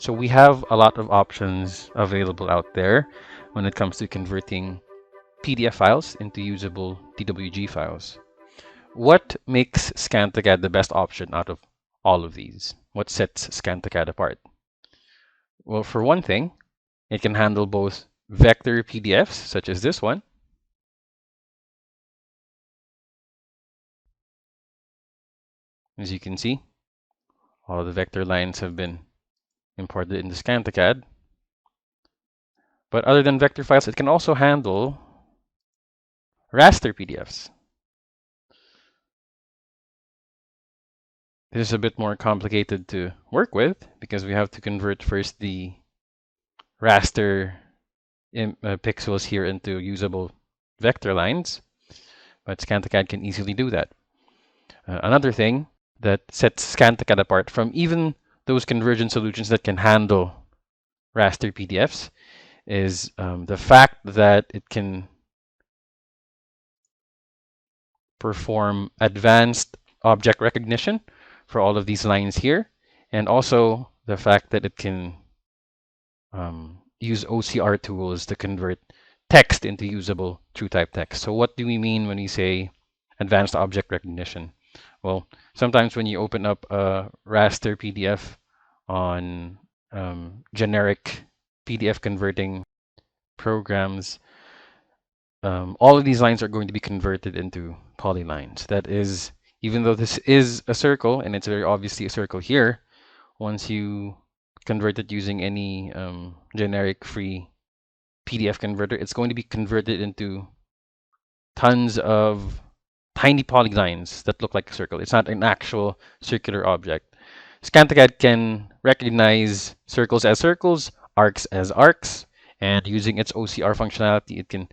So we have a lot of options available out there when it comes to converting PDF files into usable DWG files. What makes ScanToCAD the best option out of all of these? What sets ScanToCAD apart? Well, for one thing, it can handle both vector PDFs, such as this one, as you can see, all the vector lines have been imported into ScanToCAD. But other than vector files, it can also handle raster PDFs. This is a bit more complicated to work with because we have to convert first the raster pixels here into usable vector lines, but ScanToCAD can easily do that. Another thing that sets ScanToCAD apart from even those conversion solutions that can handle raster PDFs is the fact that it can perform advanced object recognition for all of these lines here, and also the fact that it can use OCR tools to convert text into usable TrueType text. So what do we mean when we say advanced object recognition? Well, sometimes when you open up a raster PDF on generic PDF converting programs, all of these lines are going to be converted into polylines. That is, even though this is a circle, and it's very obviously a circle here, once you convert it using any generic free PDF converter, it's going to be converted into tons of tiny polylines that look like a circle. It's not an actual circular object. ScanToCAD can recognize circles as circles, arcs as arcs, and using its OCR functionality, it can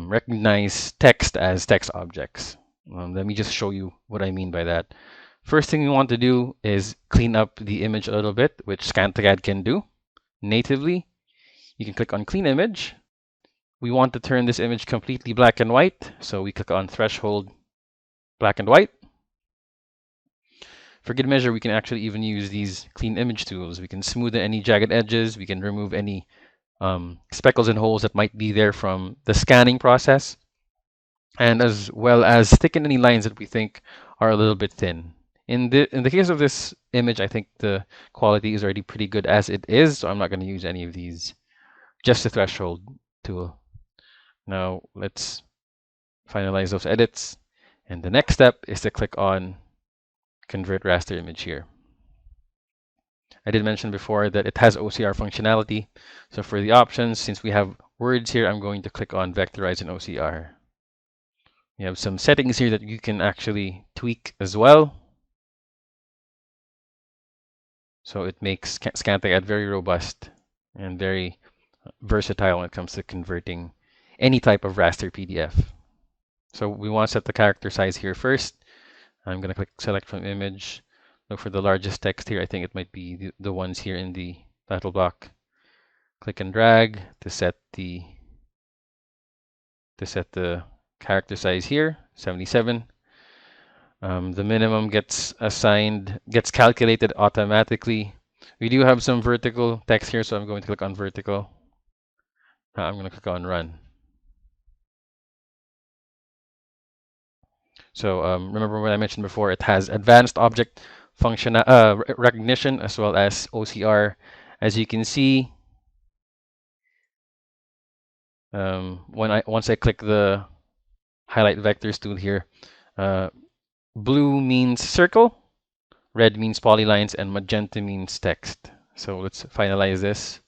recognize text as text objects. Let me just show you what I mean by that. First thing we want to do is clean up the image a little bit, which ScanToCAD can do natively. You can click on Clean Image. We want to turn this image completely black and white, so we click on Threshold Black and White. For good measure, we can actually even use these clean image tools. We can smoothen any jagged edges. We can remove any speckles and holes that might be there from the scanning process, and as well as thicken any lines that we think are a little bit thin. In the case of this image, I think the quality is already pretty good as it is, so I'm not going to use any of these, just the threshold tool. Now let's finalize those edits, and the next step is to click on Convert Raster Image here. I did mention before that it has OCR functionality, so for the options, since we have words here, I'm going to click on Vectorize in OCR. You have some settings here that you can actually tweak as well. So it makes ScanToCAD very robust and very versatile when it comes to converting any type of raster PDF. So we want to set the character size here first. I'm going to click Select from Image. Look for the largest text here. I think it might be the ones here in the title block. Click and drag to set the character size here, 77. The minimum gets calculated automatically. We do have some vertical text here, so I'm going to click on vertical. Now I'm going to click on run. So remember what I mentioned before, it has advanced object function recognition as well as OCR. As you can see, once I click the highlight vectors tool here, blue means circle, red means polylines, and magenta means text. So let's finalize this.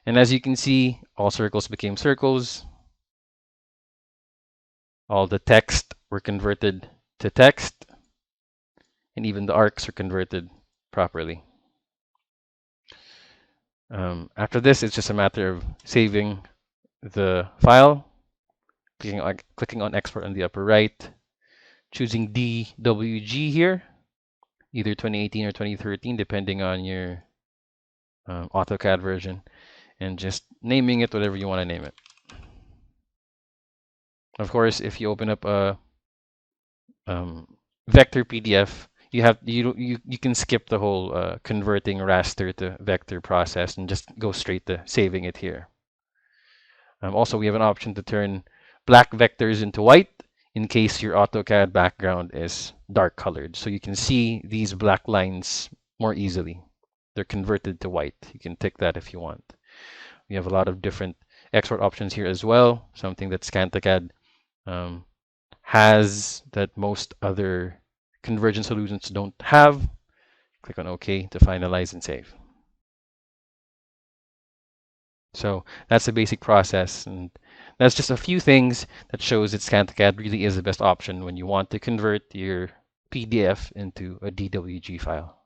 And as you can see, all circles became circles. All the text were converted to text, and even the arcs are converted properly. After this, it's just a matter of saving the file, clicking on Export on the upper right, choosing DWG here, either 2018 or 2013, depending on your AutoCAD version, and just naming it whatever you want to name it. Of course, if you open up a vector PDF, you can skip the whole converting raster to vector process and just go straight to saving it here. Also, we have an option to turn black vectors into white in case your AutoCAD background is dark colored. So you can see these black lines more easily. They're converted to white. You can tick that if you want. We have a lot of different export options here as well, something that ScanTCAD has that most other convergence solutions don't have. Click on OK to finalize and save. So that's the basic process, and that's just a few things that shows that ScanTCAD really is the best option when you want to convert your PDF into a DWG file.